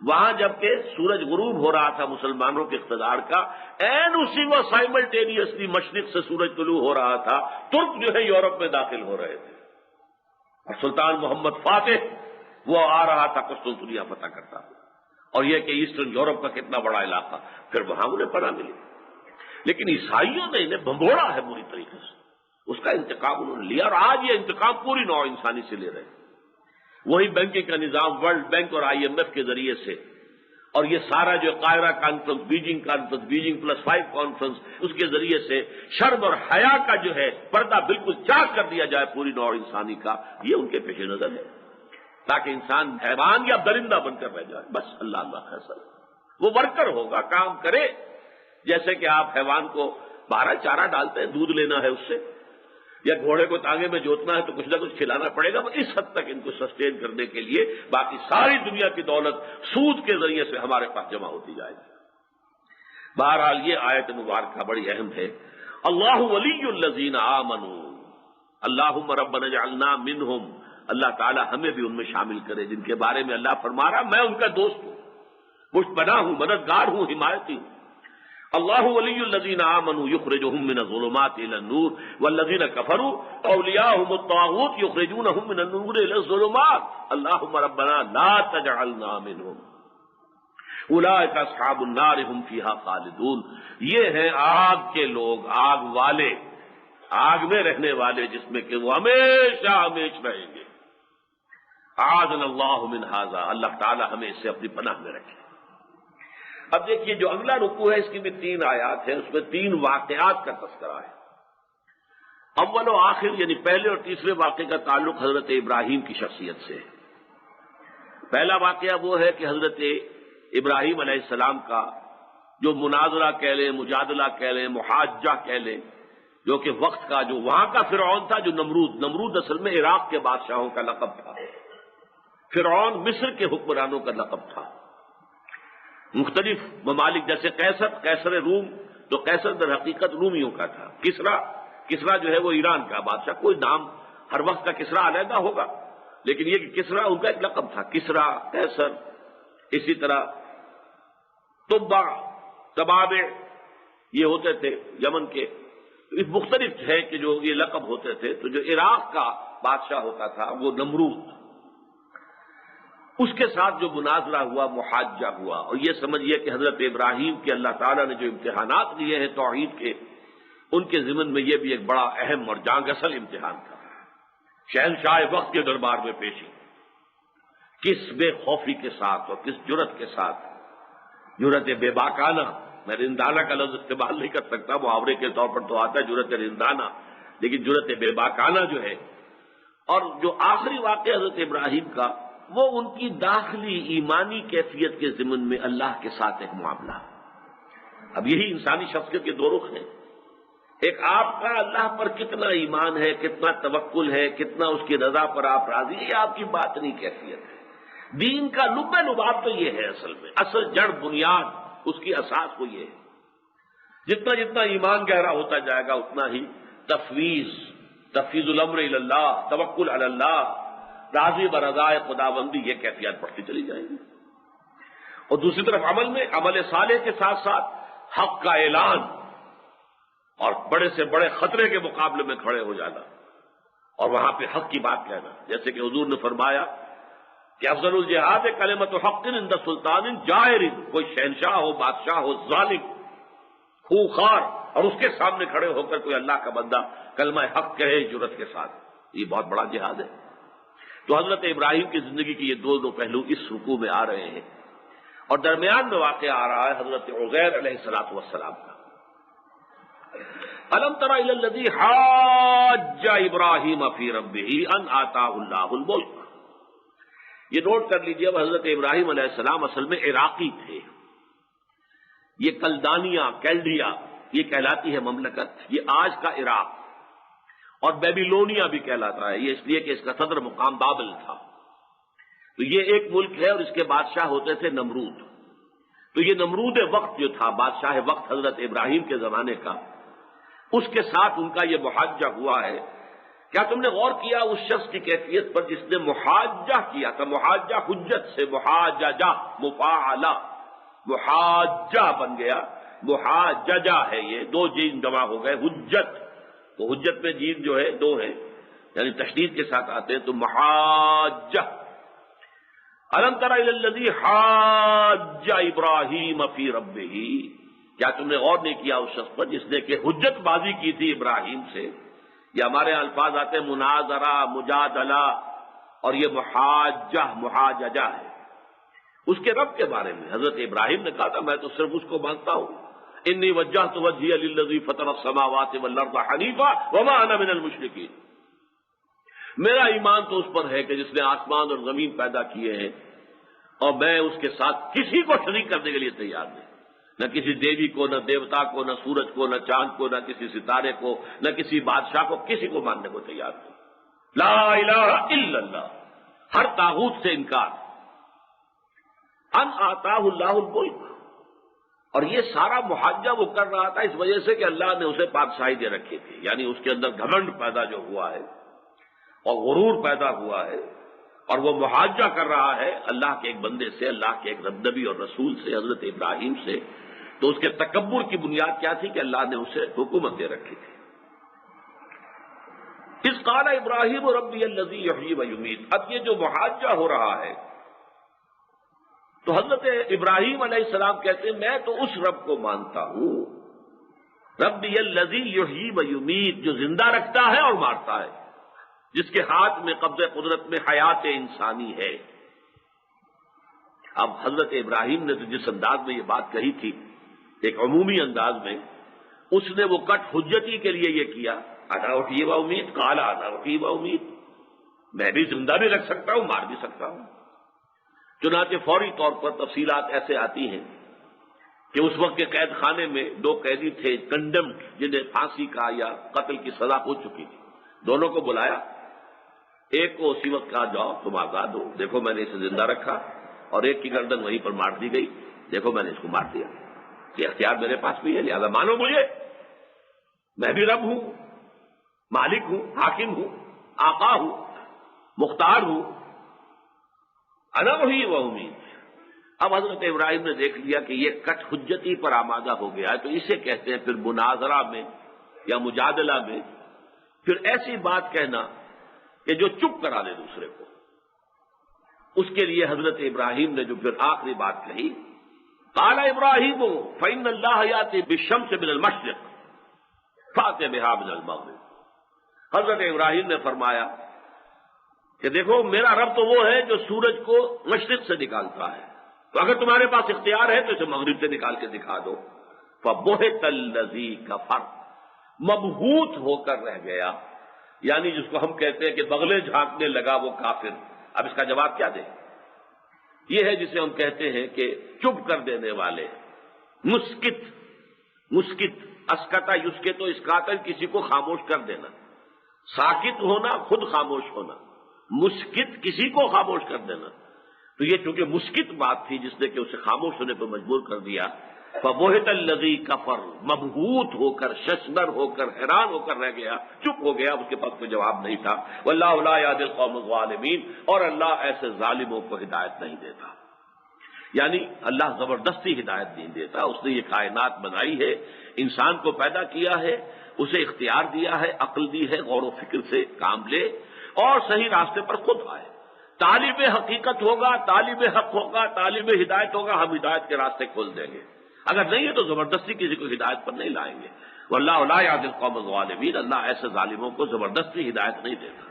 وہاں جبکہ سورج غروب ہو رہا تھا مسلمانوں کے اقتدار کا، این اسی وقت سائملٹینیسلی مشرق سے سورج طلوع ہو رہا تھا، ترک جو ہے یورپ میں داخل ہو رہے تھے، اور سلطان محمد فاتح وہ آ رہا تھا قسطنطنیہ فتح کرتا، اور یہ کہ ایسٹرن یورپ کا کتنا بڑا علاقہ، پھر وہاں انہیں پناہ ملی، لیکن عیسائیوں نے انہیں بھگوڑا ہے بری طریقے سے، اس کا انتقام انہوں نے لیا، اور آج یہ انتقام پوری نوع انسانی سے لے رہے ہیں، وہی بینکنگ کا نظام ورلڈ بینک اور IMF کے ذریعے سے، اور یہ سارا جو قاہرہ کانفرنس، بیجنگ +5 کانفرنس، اس کے ذریعے سے شرم اور حیا کا جو ہے پردہ بالکل چاک کر دیا جائے پوری نوع انسانی کا، یہ ان کے پیش نظر ہے، تاکہ انسان حیوان یا درندہ بن کر رہ جائے، بس اللہ فیصل، وہ ورکر ہوگا، کام کرے، جیسے کہ آپ حیوان کو بارہ چارہ ڈالتے ہیں، دودھ لینا ہے اس سے، یا گھوڑے کو تانگے میں جوتنا ہے تو کچھ نہ کچھ کھلانا پڑے گا، اس حد تک ان کو سسٹین کرنے کے لیے باقی ساری دنیا کی دولت سود کے ذریعے سے ہمارے پاس جمع ہوتی جائے گی۔ بہرحال یہ آیت مبارکہ بڑی اہم ہے، اللہ ولی الذین آمنوا، اللہم ربنا اجعلنا منہم، اللہ تعالی ہمیں بھی ان میں شامل کرے جن کے بارے میں اللہ فرما رہا میں ان کا دوست ہوں، مجھ پناہ ہوں، مددگار ہوں، حمایتی ہوں۔ اللہ ولی الذین آمنوا یخرجہم من الظلمات الی النور والذین کفروا اولیاءہم الطاغوت یخرجونہم من النور الی الظلمات اللہم ربنا لا تجعلنا منہم اولئک اصحاب النار ہم فیہا خالدون، یہ ہیں آگ کے لوگ، آگ والے، آگ میں رہنے والے جس میں کہ وہ ہمیشہ ہمیش رہیں گے۔ اعاذنا اللہ من ھذا، اللہ تعالی ہمیں اس سے اپنی پناہ میں رکھے۔ اب دیکھیے جو اگلا رکوع ہے اس کی بھی 3 آیات ہیں، اس میں 3 واقعات کا تذکرہ ہے۔ اول و آخر یعنی پہلے اور تیسرے واقعے کا تعلق حضرت ابراہیم کی شخصیت سے ہے۔ پہلا واقعہ وہ ہے کہ حضرت ابراہیم علیہ السلام کا جو مناظرہ کہہ لیں، مجادلہ کہہ لیں، محاجہ کہہ لیں، جو کہ وقت کا جو وہاں کا فرعون تھا، جو نمرود اصل میں عراق کے بادشاہوں کا لقب تھا، فرعون مصر کے حکمرانوں کا لقب تھا۔ مختلف ممالک جیسے قیصر روم، تو قیصر در حقیقت رومیوں کا تھا۔ کسرا جو ہے وہ ایران کا بادشاہ، کوئی نام ہر وقت کا کسرا علیحدہ ہوگا، لیکن یہ کہ کسرا ان کا ایک لقب تھا، کسرا، قیصر، اسی طرح تبابع یہ ہوتے تھے یمن کے۔ مختلف ہے کہ جو یہ لقب ہوتے تھے۔ تو جو عراق کا بادشاہ ہوتا تھا وہ نمرود، اس کے ساتھ جو مناظرہ ہوا، محاجہ ہوا، اور یہ سمجھیے کہ حضرت ابراہیم کے اللہ تعالیٰ نے جو امتحانات دیے ہیں توحید کے، ان کے ضمن میں یہ بھی ایک بڑا اہم اور جان گسل امتحان تھا۔ شہنشاہ وقت کے دربار میں پیشی، کس بے خوفی کے ساتھ اور کس جرت کے ساتھ، جرت بے باکانہ، میں رندانہ کا لفظ استعمال نہیں کر سکتا، محاورے کے طور پر تو آتا ہے جرت رندانہ، لیکن جرت بے باکانہ جو ہے۔ اور جو آخری واقعہ حضرت ابراہیم کا، وہ ان کی داخلی ایمانی کیفیت کے ضمن میں اللہ کے ساتھ ایک معاملہ۔ اب یہی انسانی شخصیت کے 2 رخ ہیں۔ ایک آپ کا اللہ پر کتنا ایمان ہے، کتنا توکل ہے، کتنا اس کی رضا پر آپ راضی ہیں، یہ آپ کی باطنی کیفیت ہے۔ دین کا لب لباب تو یہ ہے، اصل میں اصل جڑ بنیاد اس کی اساس وہ یہ ہے۔ جتنا جتنا ایمان گہرا ہوتا جائے گا اتنا ہی تفویض الامر الی اللہ، توکل علی اللہ، راضی برضائے خداوندی، یہ کیفیت بڑھتی چلی جائے گی۔ اور دوسری طرف عمل صالح کے ساتھ ساتھ حق کا اعلان اور بڑے سے بڑے خطرے کے مقابلے میں کھڑے ہو جانا اور وہاں پہ حق کی بات کہنا، جیسے کہ حضور نے فرمایا کہ افضل الجہاد کلمۃ حق عند سلطان جائر، کوئی شہنشاہ ہو، بادشاہ ہو، ظالم، خوخار، اور اس کے سامنے کھڑے ہو کر کوئی اللہ کا بندہ کلمہ حق کہے جرت کے ساتھ، یہ بہت بڑا جہاد ہے۔ تو حضرت ابراہیم کی زندگی کے یہ 2 پہلو اس رکوع میں آ رہے ہیں، اور درمیان میں واقعہ آ رہا ہے حضرت عزیر علیہ الصلوۃ والسلام کا۔ الم تر الی الذی حاج ابراہیم فی ربہ ان آتاہ اللہ الملک۔ یہ نوٹ کر لیجیے، اب حضرت ابراہیم علیہ السلام اصل میں عراقی تھے۔ یہ کیلڈیا یہ کہلاتی ہے مملکت، یہ آج کا عراق، اور بیبیلونیا بھی کہلاتا ہے، یہ اس لیے کہ اس کا صدر مقام بابل تھا۔ تو یہ ایک ملک ہے، اور اس کے بادشاہ ہوتے تھے نمرود۔ تو یہ نمرود وقت جو تھا، بادشاہ وقت حضرت ابراہیم کے زمانے کا، اس کے ساتھ ان کا یہ محاجہ ہوا ہے۔ کیا تم نے غور کیا اس شخص کی کیفیت پر جس نے محاجہ کیا تھا؟ محاجہ حجت سے، محاججہ مفاعلہ، محاجہ بن گیا، محاججہ ہے، یہ 2 جیم جمع ہو گئے، حجت، تو حجت میں جیم جو ہے 2 ہے، یعنی تشدید کے ساتھ آتے ہیں، تو محاجہ۔ الم تر الی الذی حاج ابراہیم فی ربہ، کیا تم نے غور نہیں کیا اس شخص پر جس نے کہ حجت بازی کی تھی ابراہیم سے؟ یہ ہمارے الفاظ آتے ہیں مناظرہ، مجادلہ، اور یہ محاجہ، محاججہ ہے۔ اس کے رب کے بارے میں حضرت ابراہیم نے کہا تھا میں تو صرف اس کو مانتا ہوں، انی وجہت وجہی للذی فطر السماوات والارض حنیفا وما انا من المشرکین، میرا ایمان تو اس پر ہے کہ جس نے آسمان اور زمین پیدا کیے ہیں، اور میں اس کے ساتھ کسی کو شریک کرنے کے لیے تیار نہیں، نہ کسی دیوی کو، نہ دیوتا کو، نہ سورج کو، نہ چاند کو، نہ کسی ستارے کو، نہ کسی بادشاہ کو، کسی کو ماننے کو تیار نہیں۔ لا الہ الا اللہ، ہر طاغوت سے انکار۔ ان آتاہ اللہ الملک، اور یہ سارا محاجہ وہ کر رہا تھا اس وجہ سے کہ اللہ نے اسے بادشاہی دے رکھی تھی، یعنی اس کے اندر گھمنڈ پیدا جو ہوا ہے اور غرور پیدا ہوا ہے، اور وہ محاجہ کر رہا ہے اللہ کے ایک بندے سے، اللہ کے ایک نبی اور رسول سے، حضرت ابراہیم سے۔ تو اس کے تکبر کی بنیاد کیا تھی کہ اللہ نے اسے حکومت دے رکھی تھی۔ اذ قال ابراہیم ربی الذی یحیی و یمیت، اب یہ جو محاجہ ہو رہا ہے تو حضرت ابراہیم علیہ السلام کہتے ہیں میں تو اس رب کو مانتا ہوں ربی الذی یحیی و یمیت، جو زندہ رکھتا ہے اور مارتا ہے، جس کے ہاتھ میں قبضہ قدرت میں حیات انسانی ہے۔ اب حضرت ابراہیم نے تو جس انداز میں یہ بات کہی تھی، ایک عمومی انداز میں، اس نے وہ کٹ حجتی کے لیے یہ کیا، انا احیی و امیت، قال انا احیی و امیت، میں بھی زندہ بھی رکھ سکتا ہوں، مار بھی سکتا ہوں۔ چنانچہ فوری طور پر تفصیلات ایسے آتی ہیں کہ اس وقت کے قید خانے میں دو قیدی تھے کنڈمڈ، جنہیں پھانسی کا یا قتل کی سزا ہو چکی تھی، دونوں کو بلایا، ایک کو اسی وقت کہا جاؤ تم آزاد ہو، دیکھو میں نے اسے زندہ رکھا، اور ایک کی گردن وہیں پر مار دی گئی، دیکھو میں نے اس کو مار دیا، یہ اختیار میرے پاس بھی ہے، لہذا مانو مجھے، میں بھی رب ہوں، مالک ہوں، حاکم ہوں، آقا ہوں، مختار ہوں، انا وحی و امید۔ اب حضرت ابراہیم نے دیکھ لیا کہ یہ کٹ حجتی پر آمادہ ہو گیا ہے، تو اسے کہتے ہیں پھر مناظرہ میں یا مجادلہ میں پھر ایسی بات کہنا کہ جو چپ کرا دے دوسرے کو۔ اس کے لیے حضرت ابراہیم نے جو پھر آخری بات کہی، قال ابراہیم فإن اللہ یأتی بالشمس من المشرق فأت بہا من المغرب۔ حضرت ابراہیم نے فرمایا کہ دیکھو میرا رب تو وہ ہے جو سورج کو مشرق سے نکالتا ہے، تو اگر تمہارے پاس اختیار ہے تو اسے مغرب سے نکال کے دکھا دو۔ فبہت الذی کفر، مبہوت ہو کر رہ گیا، یعنی جس کو ہم کہتے ہیں کہ بغلے جھانکنے لگا وہ کافر۔ اب اس کا جواب کیا دیں؟ یہ ہے جسے ہم کہتے ہیں کہ چپ کر دینے والے، مسکت، مسکت، اسکتا یسکتو اسکاتن، کسی کو خاموش کر دینا، ساکت ہونا خود خاموش ہونا، مسکت کسی کو خاموش کر دینا۔ تو یہ چونکہ مسکت بات تھی جس نے کہ اسے خاموش ہونے پر مجبور کر دیا، فبہت الذی کفر، مبہوت ہو کر، ششدر ہو کر، حیران ہو کر رہ گیا، چپ ہو گیا، اس کے پاس کوئی جواب نہیں تھا۔ واللہ لا یہدی القوم الظالمین، اور اللہ ایسے ظالموں کو ہدایت نہیں دیتا۔ یعنی اللہ زبردستی ہدایت نہیں دیتا، اس نے یہ کائنات بنائی ہے، انسان کو پیدا کیا ہے، اسے اختیار دیا ہے، عقل دی ہے، غور و فکر سے کام لے اور صحیح راستے پر خود آئے۔ طالب حقیقت ہوگا، طالب حق ہوگا، طالب ہدایت ہوگا، ہم ہدایت کے راستے کھول دیں گے، اگر نہیں ہے تو زبردستی کسی کو ہدایت پر نہیں لائیں گے۔ واللہ لا یہدی القوم الظالمین، اللہ ایسے ظالموں کو زبردستی ہدایت نہیں دیتا۔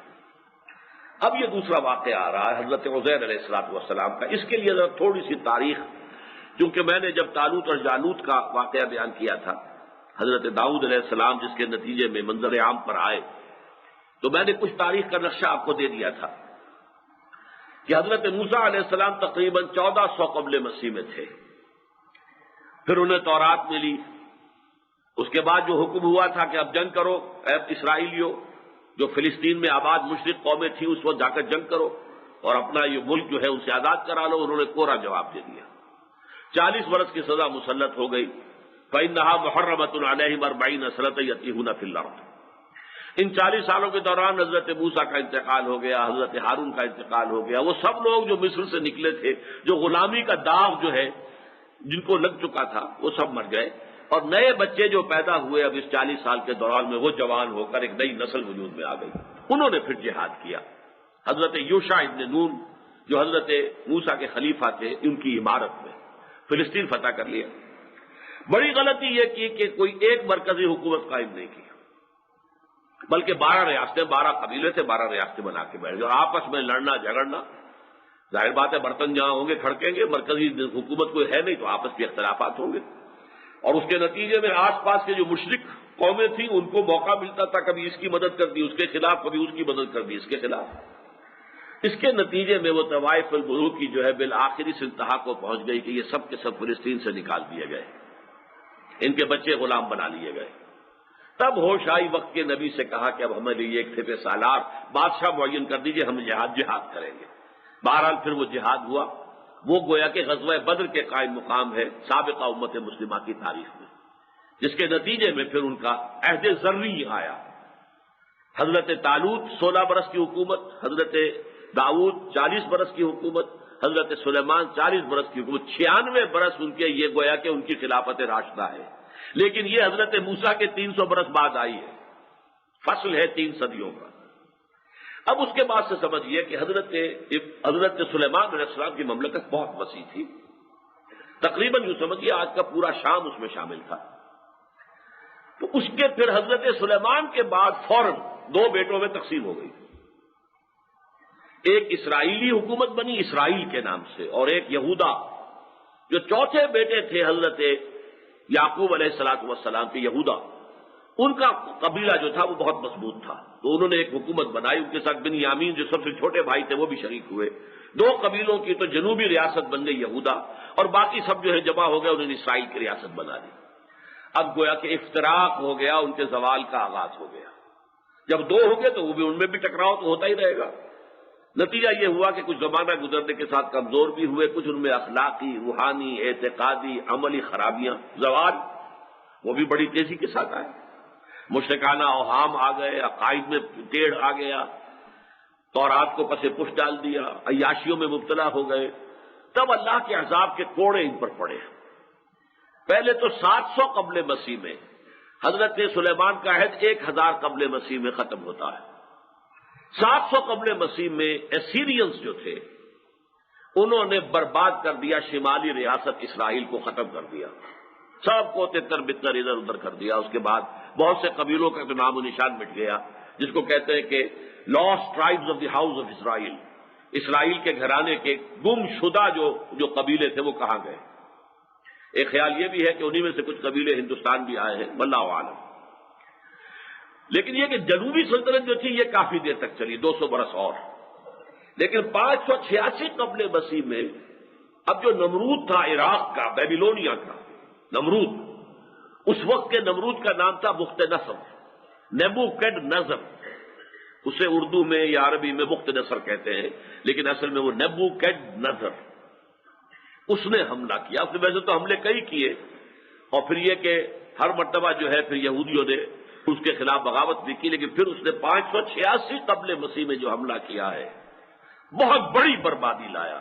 اب یہ دوسرا واقعہ آ رہا ہے حضرت عزیر علیہ السلام کا۔ اس کے لیے ذرا تھوڑی سی تاریخ، کیونکہ میں نے جب طالوت اور جالوت کا واقعہ بیان کیا تھا، حضرت داؤد علیہ السلام جس کے نتیجے میں منظر عام پر آئے، تو میں نے کچھ تاریخ کا نقشہ آپ کو دے دیا تھا کہ حضرت موسیٰ علیہ السلام تقریباً 1400 قبل مسیح میں تھے، پھر انہیں تورات ملی، اس کے بعد جو حکم ہوا تھا کہ اب جنگ کرو اے اسرائیلیوں، جو فلسطین میں آباد مشرک قومیں تھیں اس وقت جا کر جنگ کرو اور اپنا یہ ملک جو ہے ان سے آزاد کرا لو، انہوں نے کوڑا جواب دے دیا، 40 برس کی سزا مسلط ہو گئی۔ فإنها محرمۃ علیہم 40 سنۃ یتیہون فی الارض۔ ان 40 سالوں کے دوران حضرت موسیٰ کا انتقال ہو گیا، حضرت ہارون کا انتقال ہو گیا، وہ سب لوگ جو مصر سے نکلے تھے، جو غلامی کا داغ جو ہے جن کو لگ چکا تھا، وہ سب مر گئے، اور نئے بچے جو پیدا ہوئے اب اس 40 سال کے دوران میں، وہ جوان ہو کر ایک نئی نسل وجود میں آ گئی۔ انہوں نے پھر جہاد کیا۔ حضرت یوشع ابن نون جو حضرت موسیٰ کے خلیفہ تھے، ان کی عمارت میں فلسطین فتح کر لیا۔ بڑی غلطی یہ کی کہ کوئی ایک مرکزی حکومت قائم نہیں کی، بلکہ 12 ریاستیں، 12 قبیلے تھے، 12 ریاستیں بنا کے بیٹھ گئے، اور آپس میں لڑنا جھگڑنا، ظاہر بات ہے برتن جہاں ہوں گے کھڑکیں گے، مرکزی حکومت کوئی ہے نہیں تو آپس میں اختلافات ہوں گے، اور اس کے نتیجے میں آس پاس کے جو مشرک قومیں تھیں ان کو موقع ملتا تھا، کبھی اس کی مدد کر دی اس کے خلاف، کبھی اس کی مدد کر دی اس کے خلاف۔ اس کے نتیجے میں وہ طوائف البروج کی جو ہے بالآخر اس انتہا کو پہنچ گئی کہ یہ سب کے سب فلسطین سے نکال دیے گئے، ان کے بچے غلام بنا لیے گئے۔ تب ہوش آئی، وقت کے نبی سے کہا کہ اب ہمیں لیے ایک سپہ سالار بادشاہ معین کر دیجئے، ہم جہاد کریں گے۔ بہرحال پھر وہ جہاد ہوا، وہ گویا کہ غزوہ بدر کے قائم مقام ہے سابقہ امت مسلمہ کی تاریخ میں، جس کے نتیجے میں پھر ان کا عہد ذری آیا۔ حضرت طالوت 16 برس کی حکومت، حضرت داؤد 40 برس کی حکومت، حضرت سلیمان 40 برس کی حکومت، 96 برس ان کے، یہ گویا کہ ان کی خلافت راشدہ ہے۔ لیکن یہ حضرت موسیٰ کے 300 برس بعد آئی ہے، فصل ہے 3 صدیوں کا۔ اب اس کے بعد سے سمجھیے کہ حضرت سلیمان علیہ السلام کی مملکت بہت وسیع تھی، تقریباً یوں سمجھیے آج کا پورا شام اس میں شامل تھا۔ تو اس کے پھر حضرت سلیمان کے بعد فوراً 2 بیٹوں میں تقسیم ہو گئی. ایک اسرائیلی حکومت بنی اسرائیل کے نام سے، اور ایک یہودا. جو چوتھے بیٹے تھے حضرت یعقوب علیہ الصلوۃ والسلام کے، یہودا، ان کا قبیلہ جو تھا وہ بہت مضبوط تھا، تو انہوں نے ایک حکومت بنائی. ان کے ساتھ بن یامین جو سب سے چھوٹے بھائی تھے وہ بھی شریک ہوئے. 2 قبیلوں کی تو جنوبی ریاست بن گئی یہودا، اور باقی سب جو ہے جمع ہو گئے، انہوں نے اسرائیل کی ریاست بنا دی. اب گویا کہ افتراق ہو گیا، ان کے زوال کا آغاز ہو گیا. جب 2 ہو گئے تو وہ بھی ان میں بھی ٹکراؤ تو ہوتا ہی رہے گا. نتیجہ یہ ہوا کہ کچھ زمانہ گزرنے کے ساتھ کمزور بھی ہوئے، کچھ ان میں اخلاقی، روحانی، اعتقادی، عملی خرابیاں، زوال وہ بھی بڑی تیزی کے ساتھ آئے. مشرکانہ اوہام آ گئے، عقائد میں ٹیڑھ آ گیا، تورات کو پس پش ڈال دیا، عیاشیوں میں مبتلا ہو گئے. تب اللہ کے عذاب کے کوڑے ان پر پڑے. پہلے تو 700 قبل مسیح میں حضرت سلیمان کا عہد 1000 قبل مسیح میں ختم ہوتا ہے. 700 قبل مسیح میں اسیرینز جو تھے انہوں نے برباد کر دیا شمالی ریاست اسرائیل کو، ختم کر دیا، سب کو تتر بتر ادھر ادھر کر دیا. اس کے بعد بہت سے قبیلوں کا تو نام و نشان مٹ گیا، جس کو کہتے ہیں کہ lost tribes of the house of Israel. Israel کے گھرانے کے گم شدہ جو قبیلے تھے وہ کہاں گئے. ایک خیال یہ بھی ہے کہ انہی میں سے کچھ قبیلے ہندوستان بھی آئے ہیں، واللہ اعلم. لیکن یہ کہ جنوبی سلطنت جو تھی یہ کافی دیر تک چلی، 200 برس اور. لیکن 586 قبل مسیح میں اب جو نمرود تھا عراق کا، بیبیلونیا کا نمرود، اس وقت کے نمرود کا نام تھا بخت نصر، نیبوکڈ نظر. اسے اردو میں یا عربی میں بخت نصر کہتے ہیں، لیکن اصل میں وہ نیبوکڈ نظر. اس نے حملہ کیا. اس نے ویسے تو حملے کئی کیے، اور پھر یہ کہ ہر مرتبہ جو ہے پھر یہودیوں نے اس کے خلاف بغاوت بھی کی، لیکن پھر اس نے 586 قبل مسیح میں جو حملہ کیا ہے بہت بڑی بربادی لایا.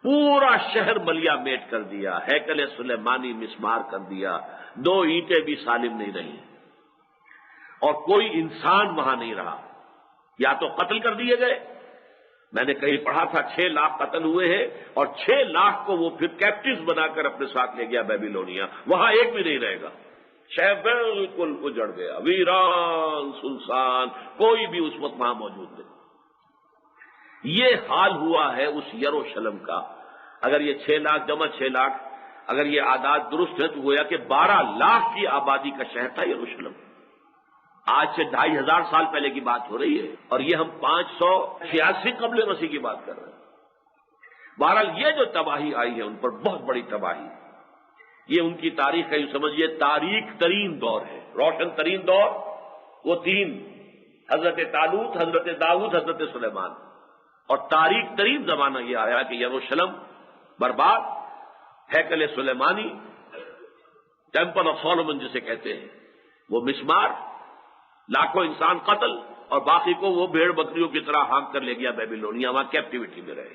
پورا شہر ملیا میٹ کر دیا، ہیکل سلیمانی مسمار کر دیا، 2 اینٹیں بھی سالم نہیں رہیں، اور کوئی انسان وہاں نہیں رہا. یا تو قتل کر دیے گئے، میں نے کہیں پڑھا تھا 6 لاکھ قتل ہوئے ہیں، اور 6 لاکھ کو وہ پھر کیپٹیوز بنا کر اپنے ساتھ لے گیا بیبیلونیا. وہاں ایک بھی نہیں رہے گا، شہر بالکل اجڑ گیا، ویران سنسان، کوئی بھی اس وقت وہاں موجود نہیں. یہ حال ہوا ہے اس یروشلم کا. اگر یہ 6 لاکھ جمع 6 لاکھ، اگر یہ اعداد درست ہے تو گویا کہ 12 لاکھ کی آبادی کا شہر تھا یروشلم. آج سے 2500 سال پہلے کی بات ہو رہی ہے، اور یہ ہم 586 قبل مسیح کی بات کر رہے ہیں. بہرحال یہ جو تباہی آئی ہے ان پر بہت بڑی تباہی، یہ ان کی تاریخ ہے. یوں سمجھیے تاریخ ترین دور ہے، روشن ترین دور. وہ 3 حضرت طالوت، حضرت داؤد، حضرت سلیمان. اور تاریخ ترین زمانہ یہ آیا کہ یروشلم برباد، ہیکل سلیمانی، ٹیمپل آف سولومن جسے کہتے ہیں وہ مسمار، لاکھوں انسان قتل، اور باقی کو وہ بھیڑ بکریوں کی طرح ہانک کر لے گیا بیبیلونیا، وہاں کیپٹیوٹی میں رہے.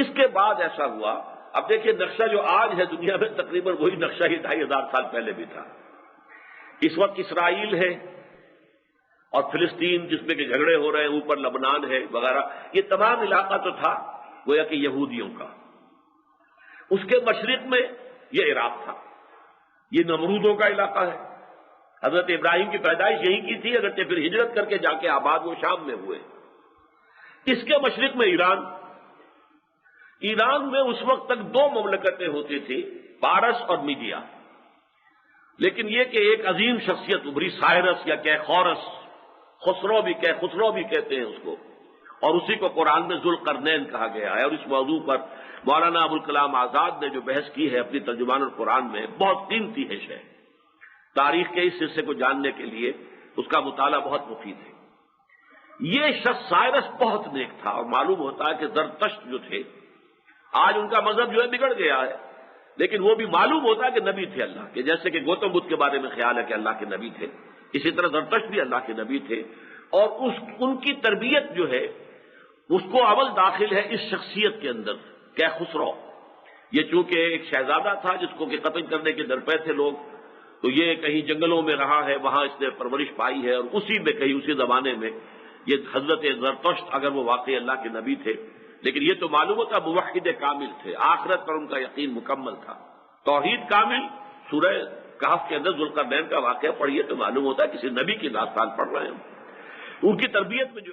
اس کے بعد ایسا ہوا، اب دیکھیے نقشہ جو آج ہے دنیا میں تقریباً وہی نقشہ ہی 2500 سال پہلے بھی تھا. اس وقت اسرائیل ہے اور فلسطین جس میں کہ جھگڑے ہو رہے ہیں، اوپر لبنان ہے وغیرہ، یہ تمام علاقہ تو تھا گویا کہ یہودیوں کا. اس کے مشرق میں یہ عراق تھا، یہ نمرودوں کا علاقہ ہے. حضرت ابراہیم کی پیدائش یہیں کی تھی، اگرچہ پھر ہجرت کر کے جا کے آباد وہ شام میں ہوئے. اس کے مشرق میں ایران. ایران میں اس وقت تک 2 مملکتیں ہوتی تھیں، پارس اور میڈیا. لیکن یہ کہ ایک عظیم شخصیت ابھری، سائرس یا خورس، خسرو بھی کہتے ہیں اس کو، اور اسی کو قرآن میں ذوالقرنین کہا گیا ہے. اور اس موضوع پر مولانا ابوالکلام آزاد نے جو بحث کی ہے اپنی ترجمان القرآن میں، بہت قیمتی ہے. تاریخ کے اس حصے کو جاننے کے لیے اس کا مطالعہ بہت مفید ہے. یہ شخص سائرس بہت نیک تھا، اور معلوم ہوتا ہے کہ زرتشت جو تھے، آج ان کا مذہب جو ہے بگڑ گیا ہے، لیکن وہ بھی معلوم ہوتا ہے کہ نبی تھے اللہ کے. جیسے کہ گوتم بدھ کے بارے میں خیال ہے کہ اللہ کے نبی تھے، اسی طرح زرتشت بھی اللہ کے نبی تھے. اور ان کی تربیت جو ہے اس کو عمل داخل ہے اس شخصیت کے اندر. خسرو یہ چونکہ ایک شہزادہ تھا جس کو کہ قتل کرنے کے درپے تھے لوگ، تو یہ کہیں جنگلوں میں رہا ہے، وہاں اس نے پرورش پائی ہے، اور اسی میں کہیں اسی زمانے میں یہ حضرت زرتشت اگر وہ واقعی اللہ کے نبی تھے، لیکن یہ تو معلوم ہوتا موحد کامل تھے، آخرت پر ان کا یقین مکمل تھا، توحید کامل. سورہ کہف کے اندر ذوالقرنین کا واقعہ پڑھیے تو معلوم ہوتا ہے کسی نبی کی داستان پڑھ رہے ہیں. ان کی تربیت میں جو